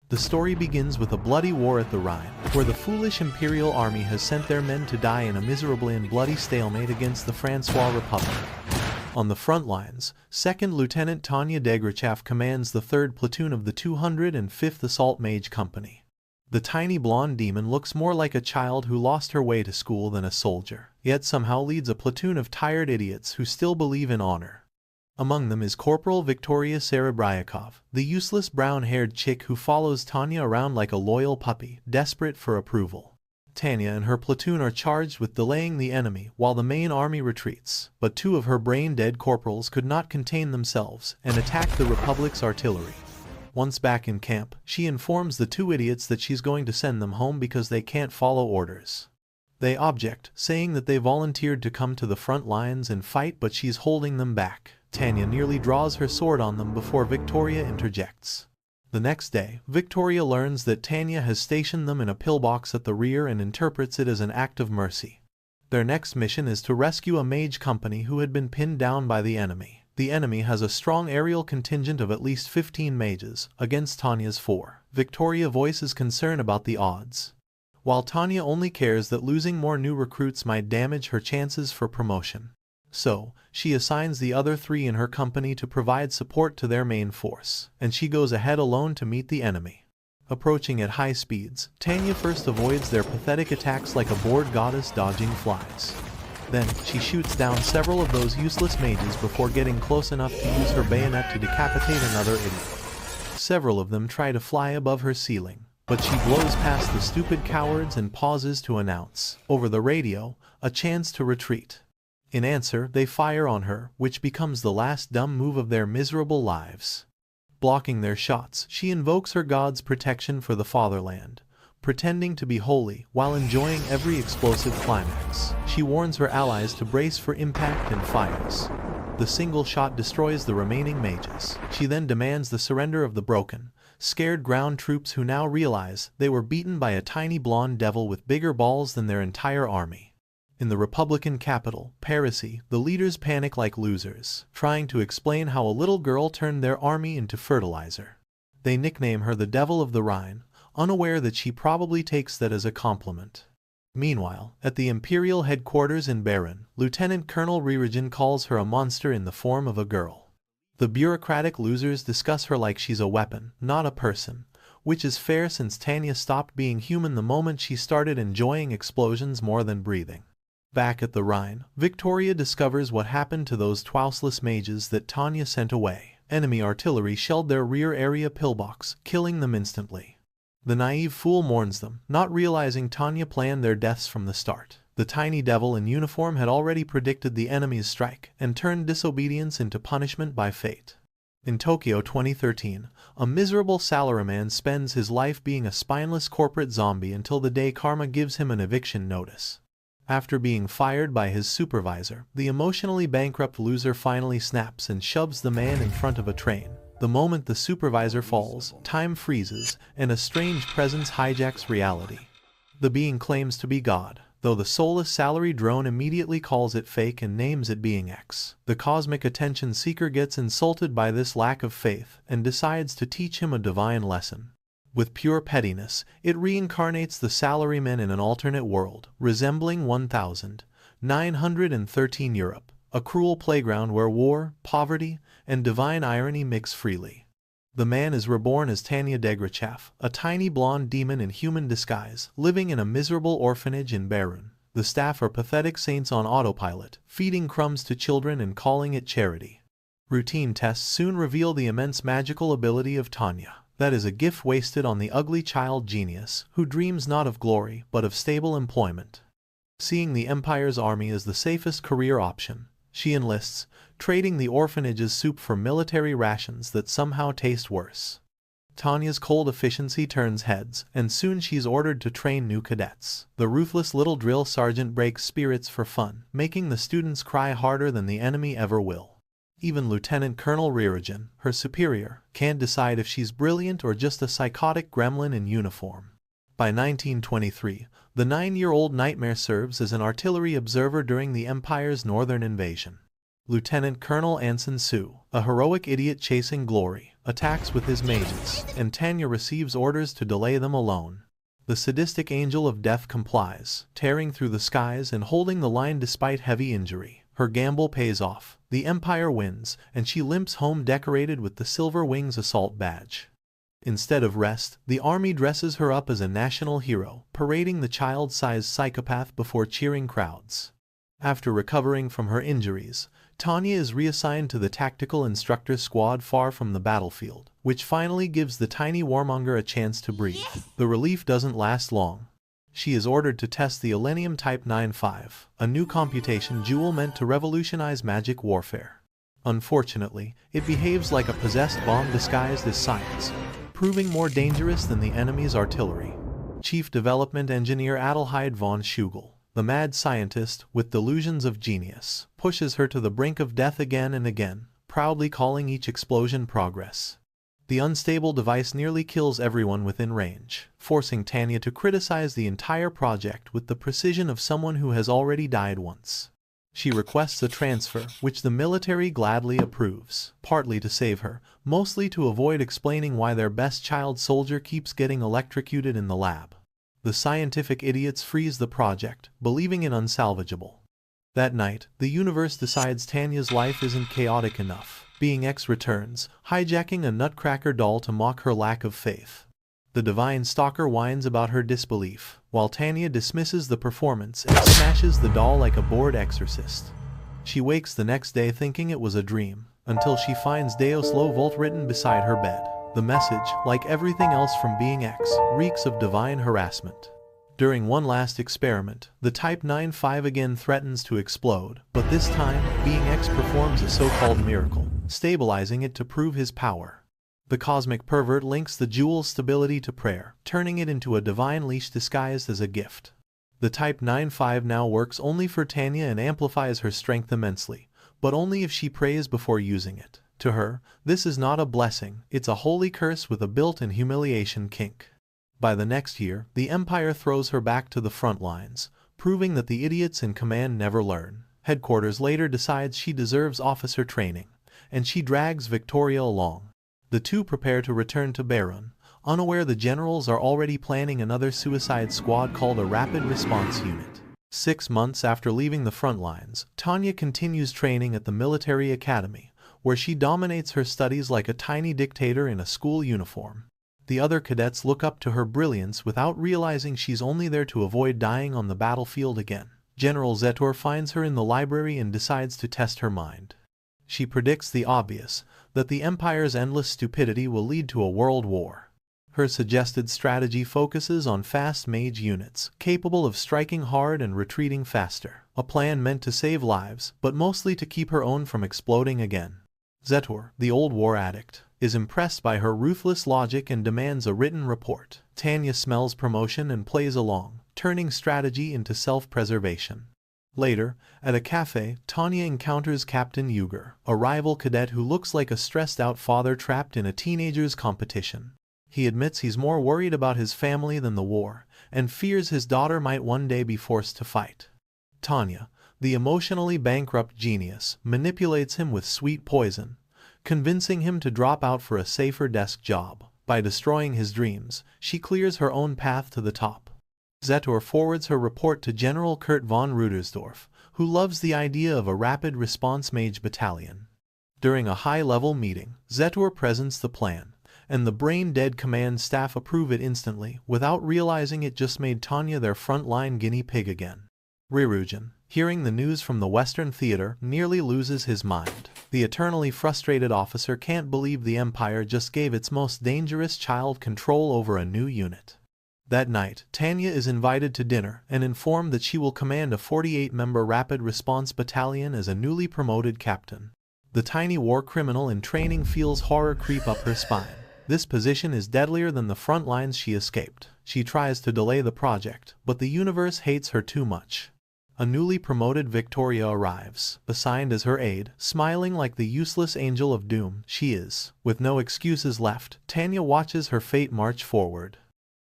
The story begins with a bloody war at the Rhine, where the foolish Imperial army has sent their men to die in a miserable and bloody stalemate against the Francois Republic. On the front lines, 2nd Lieutenant Tanya Degrachev commands the 3rd Platoon of the 205th Assault Mage Company. The tiny blonde demon looks more like a child who lost her way to school than a soldier, yet somehow leads a platoon of tired idiots who still believe in honor. Among them is Corporal Victoria Serebryakov, the useless brown-haired chick who follows Tanya around like a loyal puppy, desperate for approval. Tanya and her platoon are charged with delaying the enemy while the main army retreats, but 2 of her brain-dead corporals could not contain themselves and attack the Republic's artillery. Once back in camp, she informs the 2 idiots that she's going to send them home because they can't follow orders. They object, saying that they volunteered to come to the front lines and fight, but she's holding them back. Tanya nearly draws her sword on them before Victoria interjects. The next day, Victoria learns that Tanya has stationed them in a pillbox at the rear and interprets it as an act of mercy. Their next mission is to rescue a mage company who had been pinned down by the enemy. The enemy has a strong aerial contingent of at least 15 mages, against Tanya's 4. Victoria voices concern about the odds, while Tanya only cares that losing more new recruits might damage her chances for promotion. So, she assigns the other 3 in her company to provide support to their main force, and she goes ahead alone to meet the enemy. Approaching at high speeds, Tanya first avoids their pathetic attacks like a bored goddess dodging flies. Then, she shoots down several of those useless mages before getting close enough to use her bayonet to decapitate another idiot. Several of them try to fly above her ceiling, but she blows past the stupid cowards and pauses to announce, over the radio, a chance to retreat. In answer, they fire on her, which becomes the last dumb move of their miserable lives. Blocking their shots, she invokes her god's protection for the fatherland, pretending to be holy while enjoying every explosive climax. She warns her allies to brace for impact and fires. The single shot destroys the remaining mages. She then demands the surrender of the broken, scared ground troops who now realize they were beaten by a tiny blonde devil with bigger balls than their entire army. In the Republican capital, Paris, the leaders panic like losers, trying to explain how a little girl turned their army into fertilizer. They nickname her the Devil of the Rhine, unaware that she probably takes that as a compliment. Meanwhile, at the Imperial headquarters in Reborn, Lieutenant Colonel Reincarnation calls her a monster in the form of a girl. The bureaucratic losers discuss her like she's a weapon, not a person, which is fair since Tanya stopped being human the moment she started enjoying explosions more than breathing. Back at the Rhine, Victoria discovers what happened to those twouseless mages that Tanya sent away. Enemy artillery shelled their rear area pillbox, killing them instantly. The naive fool mourns them, not realizing Tanya planned their deaths from the start. The tiny devil in uniform had already predicted the enemy's strike and turned disobedience into punishment by fate. In Tokyo 2013, a miserable salaryman spends his life being a spineless corporate zombie until the day karma gives him an eviction notice. After being fired by his supervisor, the emotionally bankrupt loser finally snaps and shoves the man in front of a train. The moment the supervisor falls, time freezes, and a strange presence hijacks reality. The being claims to be God, though the soulless salary drone immediately calls it fake and names it Being X. The cosmic attention seeker gets insulted by this lack of faith and decides to teach him a divine lesson. With pure pettiness, it reincarnates the salaryman in an alternate world, resembling 1913 Europe, a cruel playground where war, poverty, and divine irony mix freely. The man is reborn as Tanya Degrachev, a tiny blonde demon in human disguise, living in a miserable orphanage in Reborn. The staff are pathetic saints on autopilot, feeding crumbs to children and calling it charity. Routine tests soon reveal the immense magical ability of Tanya. That is a gift wasted on the ugly child genius, who dreams not of glory, but of stable employment. Seeing the Empire's army as the safest career option, she enlists, trading the orphanage's soup for military rations that somehow taste worse. Tanya's cold efficiency turns heads, and soon she's ordered to train new cadets. The ruthless little drill sergeant breaks spirits for fun, making the students cry harder than the enemy ever will. Even Lieutenant Colonel Reincarnation, her superior, can't decide if she's brilliant or just a psychotic gremlin in uniform. By 1923, the 9-year-old Nightmare serves as an artillery observer during the Empire's northern invasion. Lieutenant Colonel Anson Su, a heroic idiot chasing glory, attacks with his mages, and Tanya receives orders to delay them alone. The sadistic angel of death complies, tearing through the skies and holding the line despite heavy injury. Her gamble pays off, the Empire wins, and she limps home decorated with the Silver Wings assault badge. Instead of rest, the army dresses her up as a national hero, parading the child-sized psychopath before cheering crowds. After recovering from her injuries, Tanya is reassigned to the tactical instructor squad far from the battlefield, which finally gives the tiny warmonger a chance to breathe. The relief doesn't last long. She is ordered to test the Elenium Type 9-5, a new computation jewel meant to revolutionize magic warfare. Unfortunately, it behaves like a possessed bomb disguised as science, proving more dangerous than the enemy's artillery. Chief Development Engineer Adelheid von Schugel, the mad scientist with delusions of genius, pushes her to the brink of death again and again, proudly calling each explosion progress. The unstable device nearly kills everyone within range, forcing Tanya to criticize the entire project with the precision of someone who has already died once. She requests a transfer, which the military gladly approves, partly to save her, mostly to avoid explaining why their best child soldier keeps getting electrocuted in the lab. The scientific idiots freeze the project, believing it unsalvageable. That night, the universe decides Tanya's life isn't chaotic enough. Being X returns, hijacking a nutcracker doll to mock her lack of faith. The divine stalker whines about her disbelief, while Tanya dismisses the performance and smashes the doll like a bored exorcist. She wakes the next day thinking it was a dream, until she finds Deus Lo Volt written beside her bed. The message, like everything else from Being X, reeks of divine harassment. During one last experiment, the Type 9-5 again threatens to explode, but this time, Being X performs a so-called miracle, stabilizing it to prove his power. The cosmic pervert links the jewel's stability to prayer, turning it into a divine leash disguised as a gift. The Type 9-5 now works only for Tanya and amplifies her strength immensely, but only if she prays before using it. To her, this is not a blessing, it's a holy curse with a built-in humiliation kink. By the next year, the Empire throws her back to the front lines, proving that the idiots in command never learn. Headquarters later decides she deserves officer training, and she drags Victoria along. The two prepare to return to Reborn, unaware the generals are already planning another suicide squad called a Rapid Response Unit. 6 months after leaving the front lines, Tanya continues training at the military academy, where she dominates her studies like a tiny dictator in a school uniform. The other cadets look up to her brilliance without realizing she's only there to avoid dying on the battlefield again. General Zetor finds her in the library and decides to test her mind. She predicts the obvious, that the Empire's endless stupidity will lead to a world war. Her suggested strategy focuses on fast mage units, capable of striking hard and retreating faster. A plan meant to save lives, but mostly to keep her own from exploding again. Zetor, the old war addict, is impressed by her ruthless logic and demands a written report. Tanya smells promotion and plays along, turning strategy into self-preservation. Later, at a cafe, Tanya encounters Captain Uger, a rival cadet who looks like a stressed-out father trapped in a teenager's competition. He admits he's more worried about his family than the war, and fears his daughter might one day be forced to fight. Tanya, the emotionally bankrupt genius, manipulates him with sweet poison, convincing him to drop out for a safer desk job. By destroying his dreams, she clears her own path to the top. Zetor forwards her report to General Kurt von Rudersdorf, who loves the idea of a rapid response mage battalion. During a high-level meeting, Zetor presents the plan, and the brain-dead command staff approve it instantly, without realizing it just made Tanya their front-line guinea pig again. Rirujan, hearing the news from the Western Theater, nearly loses his mind. The eternally frustrated officer can't believe the Empire just gave its most dangerous child control over a new unit. That night, Tanya is invited to dinner and informed that she will command a 48-member rapid response battalion as a newly promoted captain. The tiny war criminal in training feels horror creep up her spine. This position is deadlier than the front lines she escaped. She tries to delay the project, but the universe hates her too much. A newly promoted Victoria arrives, assigned as her aide, smiling like the useless angel of doom she is. With no excuses left, Tanya watches her fate march forward.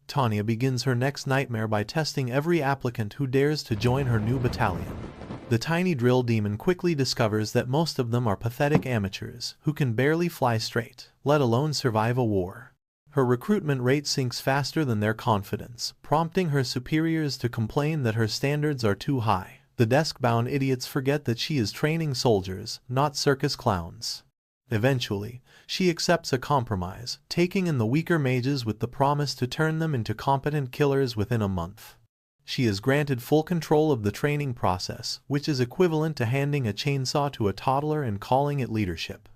Tanya begins her next nightmare by testing every applicant who dares to join her new battalion. The tiny drill demon quickly discovers that most of them are pathetic amateurs who can barely fly straight, let alone survive a war. Her recruitment rate sinks faster than their confidence, prompting her superiors to complain that her standards are too high. The desk-bound idiots forget that she is training soldiers, not circus clowns. Eventually, she accepts a compromise, taking in the weaker mages with the promise to turn them into competent killers within a month. She is granted full control of the training process, which is equivalent to handing a chainsaw to a toddler and calling it leadership.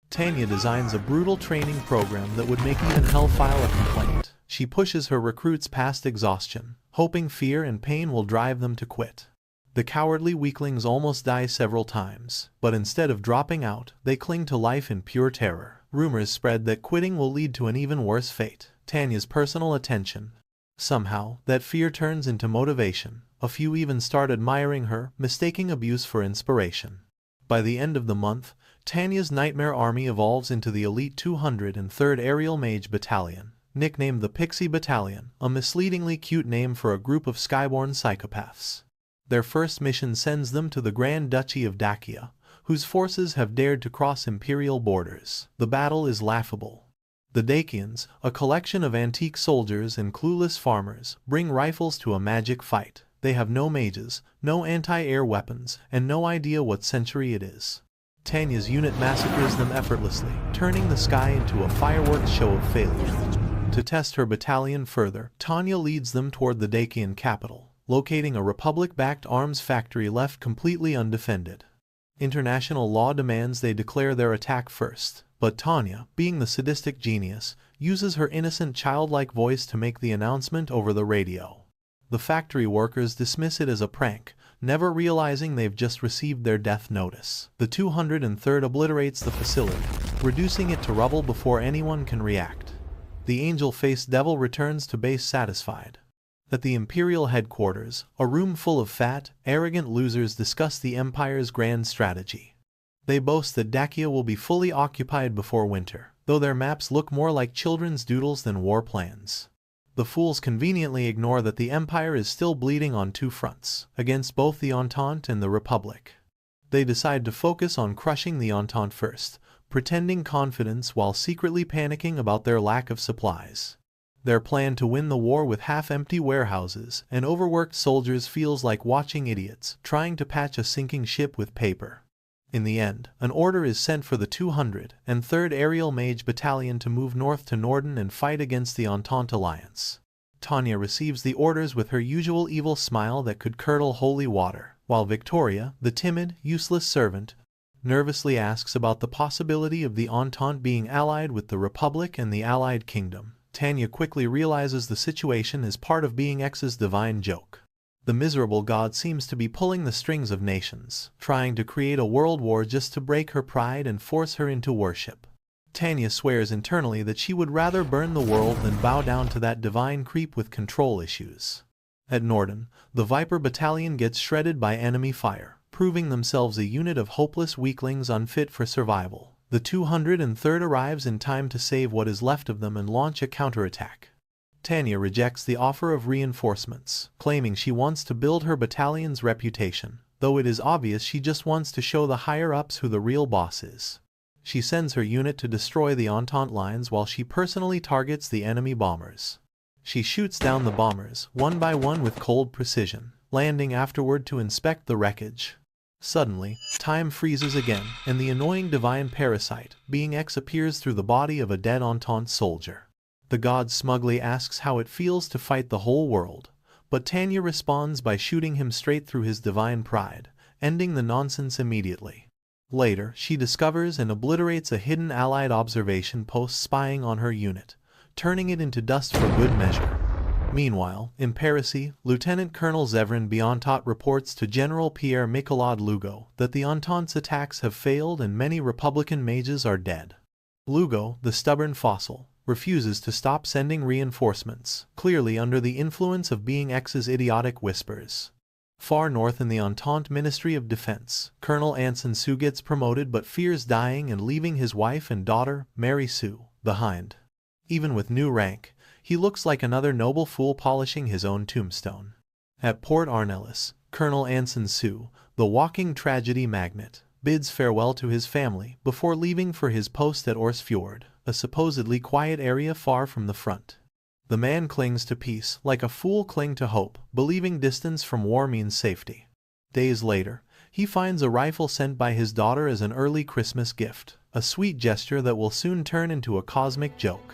Tanya designs a brutal training program that would make even hell file a complaint. She pushes her recruits past exhaustion, hoping fear and pain will drive them to quit. The cowardly weaklings almost die several times, but instead of dropping out, they cling to life in pure terror. Rumors spread that quitting will lead to an even worse fate: Tanya's personal attention. Somehow, that fear turns into motivation. A few even start admiring her, mistaking abuse for inspiration. By the end of the month, Tanya's nightmare army evolves into the elite 203rd Aerial Mage Battalion, nicknamed the Pixie Battalion, a misleadingly cute name for a group of skyborn psychopaths. Their first mission sends them to the Grand Duchy of Dacia, whose forces have dared to cross imperial borders. The battle is laughable. The Dacians, a collection of antique soldiers and clueless farmers, bring rifles to a magic fight. They have no mages, no anti-air weapons, and no idea what century it is. Tanya's unit massacres them effortlessly, turning the sky into a fireworks show of failure. To test her battalion further, Tanya leads them toward the Dacian capital, locating a Republic-backed arms factory left completely undefended. International law demands they declare their attack first, but Tanya, being the sadistic genius, uses her innocent childlike voice to make the announcement over the radio. The factory workers dismiss it as a prank, never realizing they've just received their death notice. The 203rd obliterates the facility, reducing it to rubble before anyone can react. The angel-faced devil returns to base satisfied. At the Imperial headquarters, a room full of fat, arrogant losers discuss the Empire's grand strategy. They boast that Dacia will be fully occupied before winter, though their maps look more like children's doodles than war plans. The fools conveniently ignore that the Empire is still bleeding on two fronts, against both the Entente and the Republic. They decide to focus on crushing the Entente first, pretending confidence while secretly panicking about their lack of supplies. Their plan to win the war with half-empty warehouses and overworked soldiers feels like watching idiots trying to patch a sinking ship with paper. In the end, an order is sent for the 203rd Aerial Mage Battalion to move north to Norden and fight against the Entente Alliance. Tanya receives the orders with her usual evil smile that could curdle holy water, while Victoria, the timid, useless servant, nervously asks about the possibility of the Entente being allied with the Republic and the Allied Kingdom. Tanya quickly realizes the situation is part of being X's divine joke. The miserable god seems to be pulling the strings of nations, trying to create a world war just to break her pride and force her into worship. Tanya swears internally that she would rather burn the world than bow down to that divine creep with control issues. At Norden, the Viper Battalion gets shredded by enemy fire, proving themselves a unit of hopeless weaklings unfit for survival. The 203rd arrives in time to save what is left of them and launch a counterattack. Tanya rejects the offer of reinforcements, claiming she wants to build her battalion's reputation, though it is obvious she just wants to show the higher-ups who the real boss is. She sends her unit to destroy the Entente lines while she personally targets the enemy bombers. She shoots down the bombers, one by one with cold precision, landing afterward to inspect the wreckage. Suddenly, time freezes again, and the annoying divine parasite, being X, appears through the body of a dead Entente soldier. The god smugly asks how it feels to fight the whole world, but Tanya responds by shooting him straight through his divine pride, ending the nonsense immediately. Later, she discovers and obliterates a hidden Allied observation post spying on her unit, turning it into dust for good measure. Meanwhile, in Paris, Lieutenant Colonel Zevran Biontot reports to General Pierre Michaud Lugo that the Entente's attacks have failed and many Republican mages are dead. Lugo, the stubborn fossil, refuses to stop sending reinforcements, clearly under the influence of being X's idiotic whispers. Far north in the Entente Ministry of Defense, Colonel Anson Sue gets promoted but fears dying and leaving his wife and daughter, Mary Sue, behind. Even with new rank, he looks like another noble fool polishing his own tombstone. At Port Arnelis, Colonel Anson Sue, the walking tragedy magnate, bids farewell to his family before leaving for his post at Orsfjord, a supposedly quiet area far from the front. The man clings to peace like a fool cling to hope, believing distance from war means safety. Days later, he finds a rifle sent by his daughter as an early Christmas gift, a sweet gesture that will soon turn into a cosmic joke.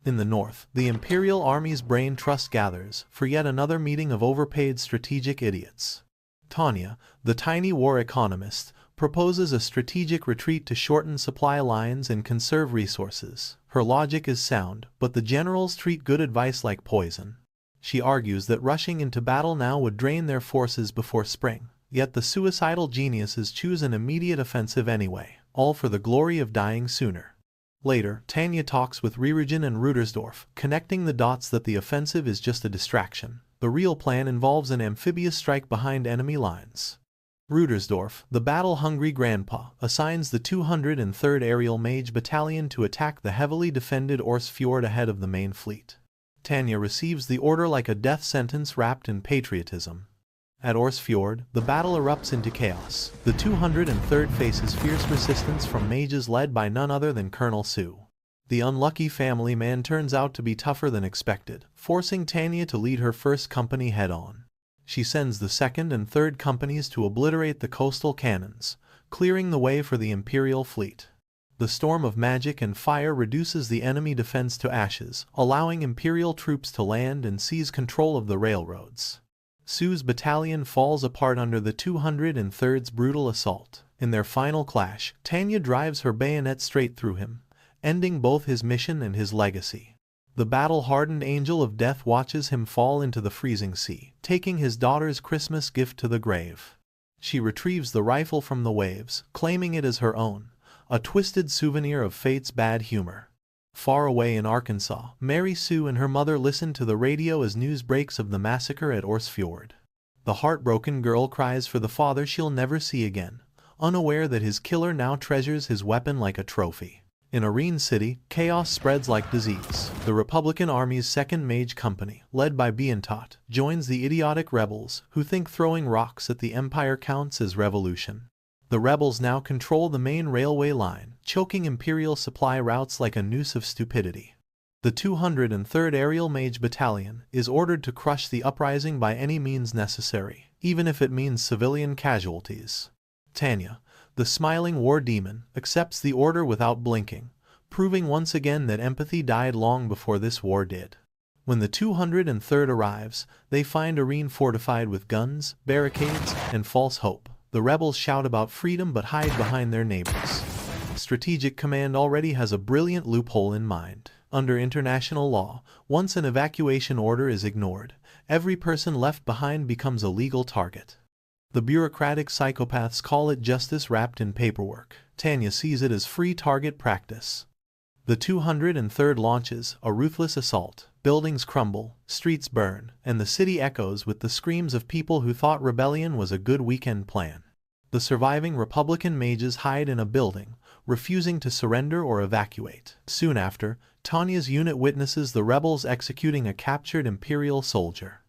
In the north, the Imperial Army's brain trust gathers for yet another meeting of overpaid strategic idiots. Tanya, the tiny war economist, proposes a strategic retreat to shorten supply lines and conserve resources. Her logic is sound, but the generals treat good advice like poison. She argues that rushing into battle now would drain their forces before spring, yet the suicidal geniuses choose an immediate offensive anyway, all for the glory of dying sooner. Later, Tanya talks with Rierugen and Rudersdorf, connecting the dots that the offensive is just a distraction. The real plan involves an amphibious strike behind enemy lines. Rudersdorf, the battle-hungry grandpa, assigns the 203rd Aerial Mage Battalion to attack the heavily defended Orsfjord ahead of the main fleet. Tanya receives the order like a death sentence wrapped in patriotism. At Orsfjord, the battle erupts into chaos. The 203rd faces fierce resistance from mages led by none other than Colonel Sue. The unlucky family man turns out to be tougher than expected, forcing Tanya to lead her first company head-on. She sends the second and third companies to obliterate the coastal cannons, clearing the way for the Imperial fleet. The storm of magic and fire reduces the enemy defense to ashes, allowing Imperial troops to land and seize control of the railroads. Sue's battalion falls apart under the 203rd's brutal assault. In their final clash, Tanya drives her bayonet straight through him, ending both his mission and his legacy. The battle-hardened angel of death watches him fall into the freezing sea, taking his daughter's Christmas gift to the grave. She retrieves the rifle from the waves, claiming it as her own, a twisted souvenir of fate's bad humor. Far away in Arkansas, Mary Sue and her mother listen to the radio as news breaks of the massacre at Orsfjord. The heartbroken girl cries for the father she'll never see again, unaware that his killer now treasures his weapon like a trophy. In Arene City, chaos spreads like disease. The Republican Army's 2nd Mage Company, led by Bientot, joins the idiotic rebels, who think throwing rocks at the Empire counts as revolution. The rebels now control the main railway line, choking Imperial supply routes like a noose of stupidity. The 203rd Aerial Mage Battalion is ordered to crush the uprising by any means necessary, even if it means civilian casualties. Tanya, the smiling war demon, accepts the order without blinking, proving once again that empathy died long before this war did. When the 203rd arrives, they find Arene fortified with guns, barricades, and false hope. The rebels shout about freedom but hide behind their neighbors. Strategic Command already has a brilliant loophole in mind. Under international law, once an evacuation order is ignored, every person left behind becomes a legal target. The bureaucratic psychopaths call it justice wrapped in paperwork. Tanya sees it as free target practice. The 203rd launches a ruthless assault. Buildings crumble, streets burn, and the city echoes with the screams of people who thought rebellion was a good weekend plan. The surviving Republican mages hide in a building, refusing to surrender or evacuate. Soon after, Tanya's unit witnesses the rebels executing a captured Imperial soldier.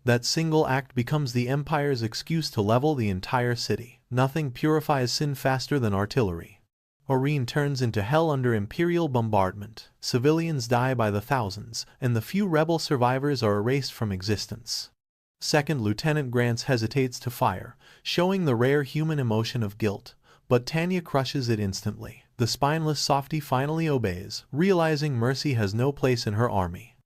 That single act becomes the Empire's excuse to level the entire city. Nothing purifies sin faster than artillery. Arene turns into hell under Imperial bombardment. Civilians die by the thousands, and the few rebel survivors are erased from existence. Second Lieutenant Grants hesitates to fire, showing the rare human emotion of guilt, but Tanya crushes it instantly. The spineless softy finally obeys, realizing mercy has no place in her army.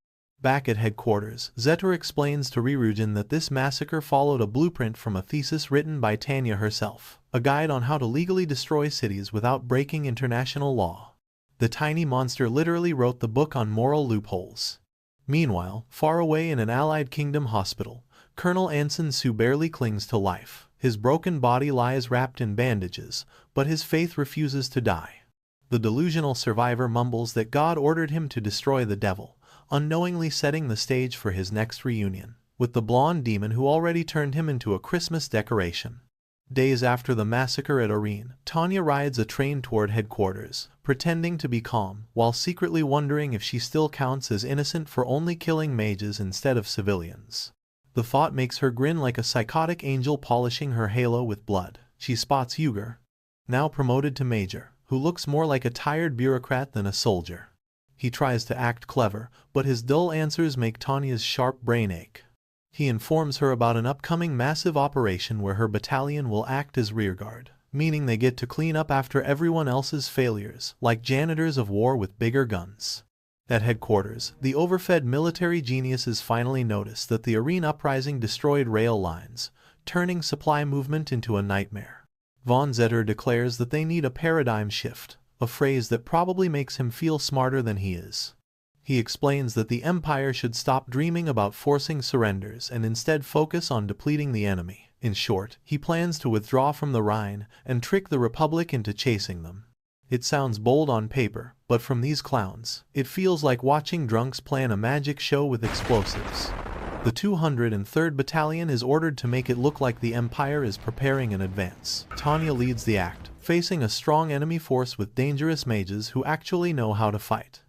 Back at headquarters, Zetor explains to Rierugen that this massacre followed a blueprint from a thesis written by Tanya herself, a guide on how to legally destroy cities without breaking international law. The tiny monster literally wrote the book on moral loopholes. Meanwhile, far away in an Allied Kingdom hospital, Colonel Anson Sue barely clings to life. His broken body lies wrapped in bandages, but his faith refuses to die. The delusional survivor mumbles that God ordered him to destroy the devil, unknowingly setting the stage for his next reunion with the blonde demon who already turned him into a Christmas decoration. Days after the massacre at Arene, Tanya rides a train toward headquarters, pretending to be calm, while secretly wondering if she still counts as innocent for only killing mages instead of civilians. The thought makes her grin like a psychotic angel polishing her halo with blood. She spots Uger, now promoted to major, who looks more like a tired bureaucrat than a soldier. He tries to act clever, but his dull answers make Tanya's sharp brain ache. He informs her about an upcoming massive operation where her battalion will act as rearguard, meaning they get to clean up after everyone else's failures, like janitors of war with bigger guns. At headquarters, the overfed military geniuses finally notice that the Arene uprising destroyed rail lines, turning supply movement into a nightmare. Von Zetter declares that they need a paradigm shift, a phrase that probably makes him feel smarter than he is. He explains that the Empire should stop dreaming about forcing surrenders and instead focus on depleting the enemy. In short, he plans to withdraw from the Rhine and trick the Republic into chasing them. It sounds bold on paper, but from these clowns, it feels like watching drunks plan a magic show with explosives. The 203rd Battalion is ordered to make it look like the Empire is preparing an advance. Tanya leads the act, facing a strong enemy force with dangerous mages who actually know how to fight.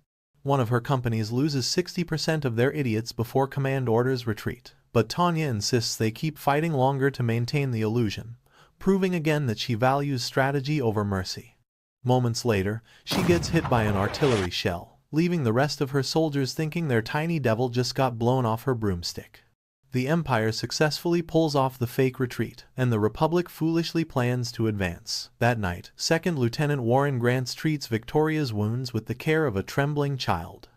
One of her companies loses 60% of their idiots before command orders retreat, but Tanya insists they keep fighting longer to maintain the illusion, proving again that she values strategy over mercy. Moments later, she gets hit by an artillery shell, leaving the rest of her soldiers thinking their tiny devil just got blown off her broomstick. The Empire successfully pulls off the fake retreat, and the Republic foolishly plans to advance. That night, 2nd Lieutenant Warren Grant treats Victoria's wounds with the care of a trembling child.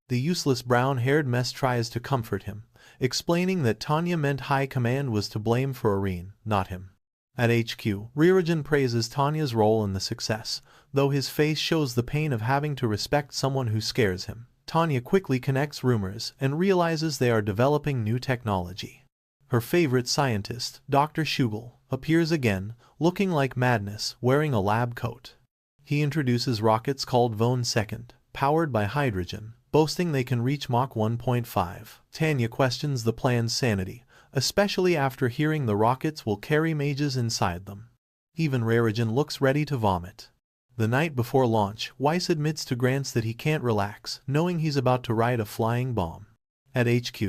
The useless brown-haired mess tries to comfort him, explaining that Tanya meant High Command was to blame for Arene, not him. At HQ, Reborn praises Tanya's role in the success, though his face shows the pain of having to respect someone who scares him. Tanya quickly connects rumors and realizes they are developing new technology. Her favorite scientist, Dr. Schugel, appears again, looking like madness, wearing a lab coat. He introduces rockets called Von Second, powered by hydrogen, boasting they can reach Mach 1.5. Tanya questions the plan's sanity, especially after hearing the rockets will carry mages inside them. Even Reborn looks ready to vomit. The night before launch, Weiss admits to Grants that he can't relax, knowing he's about to ride a flying bomb. At HQ,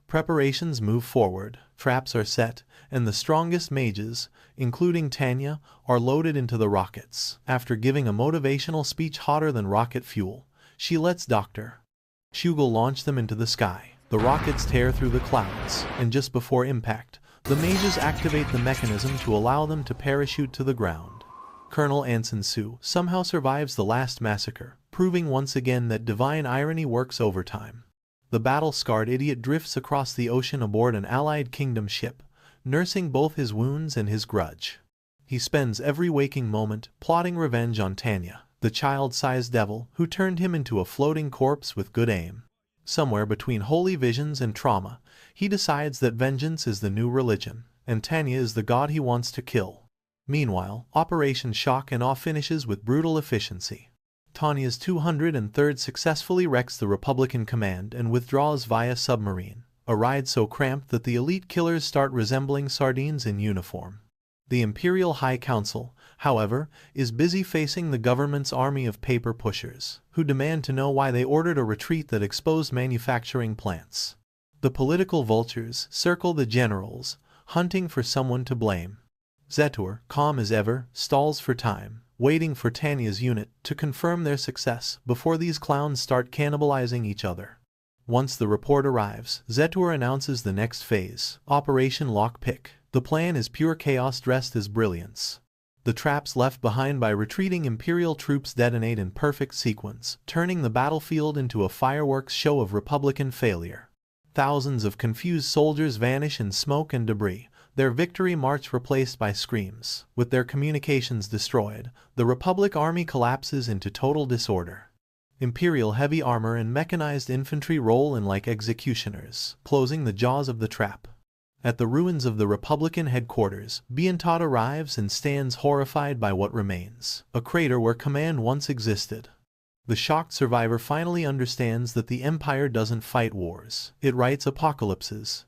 preparations move forward, traps are set, and the strongest mages, including Tanya, are loaded into the rockets. After giving a motivational speech hotter than rocket fuel, she lets Dr. Schugel launch them into the sky. The rockets tear through the clouds, and just before impact, the mages activate the mechanism to allow them to parachute to the ground. Colonel Anson Su somehow survives the last massacre, proving once again that divine irony works overtime. The battle-scarred idiot drifts across the ocean aboard an allied kingdom ship, nursing both his wounds and his grudge. He spends every waking moment plotting revenge on Tanya, the child-sized devil who turned him into a floating corpse with good aim. Somewhere between holy visions and trauma, he decides that vengeance is the new religion, and Tanya is the god he wants to kill. Meanwhile, Operation Shock and Awe finishes with brutal efficiency. Tanya's 203rd successfully wrecks the Republican command and withdraws via submarine, a ride so cramped that the elite killers start resembling sardines in uniform. The Imperial High Council, however, is busy facing the government's army of paper pushers, who demand to know why they ordered a retreat that exposed manufacturing plants. The political vultures circle the generals, hunting for someone to blame. Zetur, calm as ever, stalls for time, waiting for Tanya's unit to confirm their success before these clowns start cannibalizing each other. Once the report arrives, Zetur announces the next phase, Operation Lockpick. The plan is pure chaos dressed as brilliance. The traps left behind by retreating Imperial troops detonate in perfect sequence, turning the battlefield into a fireworks show of Republican failure. Thousands of confused soldiers vanish in smoke and debris, their victory march replaced by screams. With their communications destroyed, the Republic army collapses into total disorder. Imperial heavy armor and mechanized infantry roll in like executioners, closing the jaws of the trap. At the ruins of the Republican headquarters, Bientot arrives and stands horrified by what remains, a crater where command once existed. The shocked survivor finally understands that the Empire doesn't fight wars, it writes apocalypses.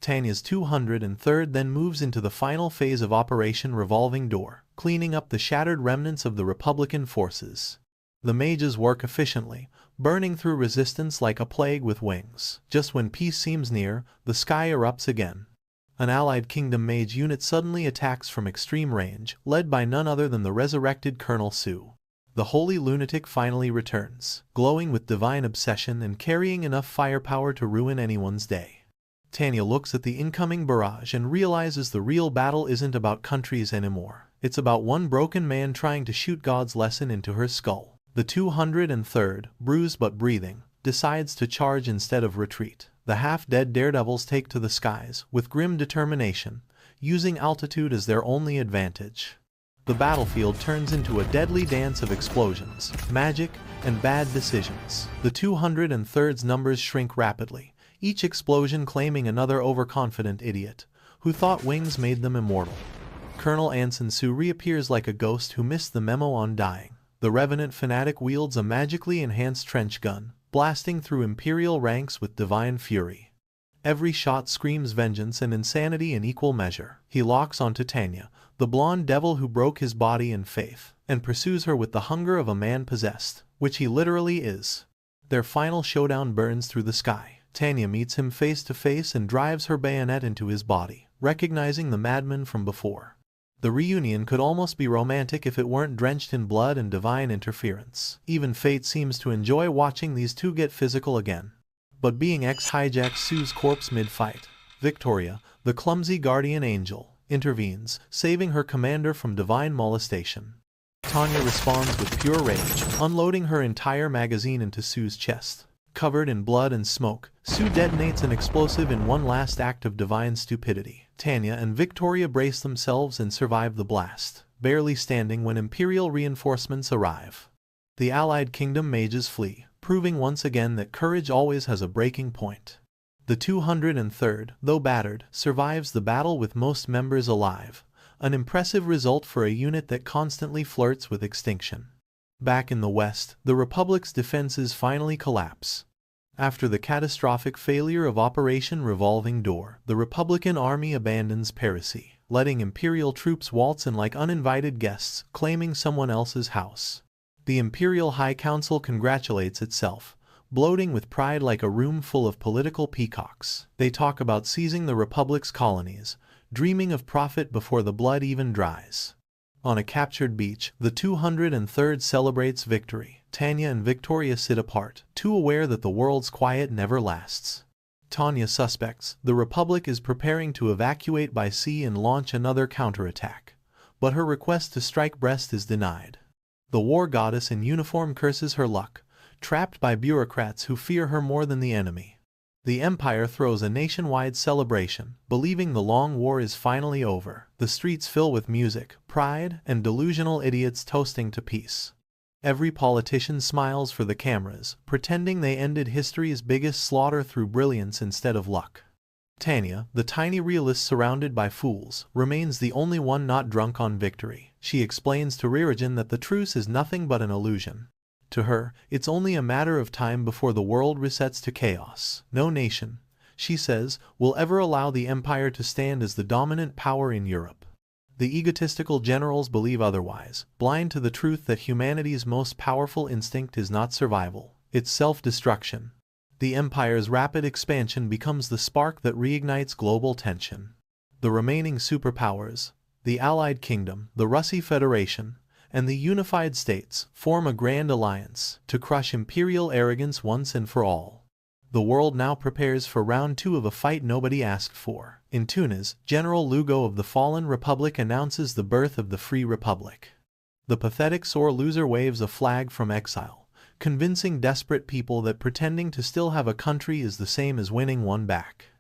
Tanya's 203rd then moves into the final phase of Operation Revolving Door, cleaning up the shattered remnants of the Republican forces. The mages work efficiently, burning through resistance like a plague with wings. Just when peace seems near, the sky erupts again. An allied kingdom mage unit suddenly attacks from extreme range, led by none other than the resurrected Colonel Sue. The holy lunatic finally returns, glowing with divine obsession and carrying enough firepower to ruin anyone's day. Tanya looks at the incoming barrage and realizes the real battle isn't about countries anymore. It's about one broken man trying to shoot God's lesson into her skull. The 203rd, bruised but breathing, decides to charge instead of retreat. The half-dead daredevils take to the skies, with grim determination, using altitude as their only advantage. The battlefield turns into a deadly dance of explosions, magic, and bad decisions. The 203rd's numbers shrink rapidly, each explosion claiming another overconfident idiot, who thought wings made them immortal. Colonel Anson Sue reappears like a ghost who missed the memo on dying. The Revenant fanatic wields a magically enhanced trench gun, blasting through Imperial ranks with divine fury. Every shot screams vengeance and insanity in equal measure. He locks onto Tanya, the blonde devil who broke his body and faith, and pursues her with the hunger of a man possessed, which he literally is. Their final showdown burns through the sky. Tanya meets him face to face and drives her bayonet into his body, recognizing the madman from before. The reunion could almost be romantic if it weren't drenched in blood and divine interference. Even fate seems to enjoy watching these two get physical again. But being X hijacks Sue's corpse mid-fight. Victoria, the clumsy guardian angel, intervenes, saving her commander from divine molestation. Tanya responds with pure rage, unloading her entire magazine into Sue's chest. Covered in blood and smoke, Sue detonates an explosive in one last act of divine stupidity. Tanya and Victoria brace themselves and survive the blast, barely standing when Imperial reinforcements arrive. The allied kingdom mages flee, proving once again that courage always has a breaking point. The 203rd, though battered, survives the battle with most members alive, an impressive result for a unit that constantly flirts with extinction. Back in the West, the Republic's defenses finally collapse. After the catastrophic failure of Operation Revolving Door, the Republican Army abandons Parisy, letting Imperial troops waltz in like uninvited guests, claiming someone else's house. The Imperial High Council congratulates itself, bloating with pride like a room full of political peacocks. They talk about seizing the Republic's colonies, dreaming of profit before the blood even dries. On a captured beach, the 203rd celebrates victory. Tanya and Victoria sit apart, too aware that the world's quiet never lasts. Tanya suspects the Republic is preparing to evacuate by sea and launch another counterattack, but her request to strike Brest is denied. The war goddess in uniform curses her luck, trapped by bureaucrats who fear her more than the enemy. The Empire throws a nationwide celebration, believing the long war is finally over. The streets fill with music, pride, and delusional idiots toasting to peace. Every politician smiles for the cameras, pretending they ended history's biggest slaughter through brilliance instead of luck. Tanya, the tiny realist surrounded by fools, remains the only one not drunk on victory. She explains to Ririgen that the truce is nothing but an illusion. To her, it's only a matter of time before the world resets to chaos. No nation, she says, will ever allow the Empire to stand as the dominant power in Europe. The egotistical generals believe otherwise, blind to the truth that humanity's most powerful instinct is not survival, it's self-destruction. The Empire's rapid expansion becomes the spark that reignites global tension. The remaining superpowers, the Allied Kingdom, the Russi Federation, and the Unified States, form a grand alliance to crush imperial arrogance once and for all. The world now prepares for round 2 of a fight nobody asked for. In Tunis, General Lugo of the fallen Republic announces the birth of the Free Republic. The pathetic sore loser waves a flag from exile, convincing desperate people that pretending to still have a country is the same as winning one back.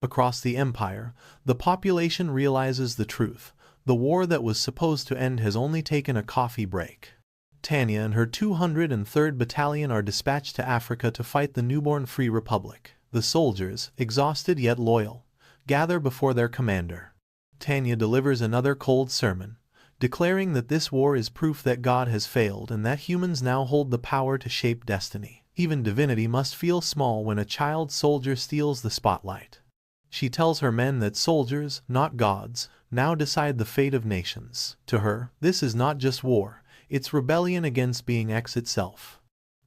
Across the Empire, the population realizes the truth. The war that was supposed to end has only taken a coffee break. Tanya and her 203rd Battalion are dispatched to Africa to fight the newborn Free Republic. The soldiers, exhausted yet loyal, gather before their commander. Tanya delivers another cold sermon, declaring that this war is proof that God has failed and that humans now hold the power to shape destiny. Even divinity must feel small when a child soldier steals the spotlight. She tells her men that soldiers, not gods, now decide the fate of nations. To her, this is not just war, It's rebellion against being X itself.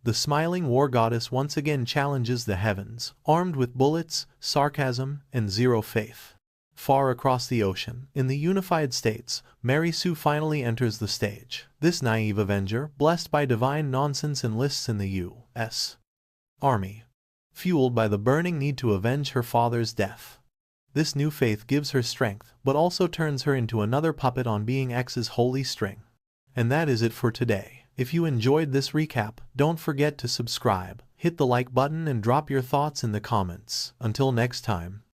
The smiling war goddess once again challenges the heavens, armed with bullets, sarcasm, and zero faith. Far across the ocean, in the unified states, Mary Sue finally enters the stage. This naive avenger, blessed by divine nonsense, enlists in the U.S. Army, fueled by the burning need to avenge her father's death. This new faith gives her strength, but also turns her into another puppet on being X's holy string. And that is it for today. If you enjoyed this recap, don't forget to subscribe, hit the like button and drop your thoughts in the comments. Until next time.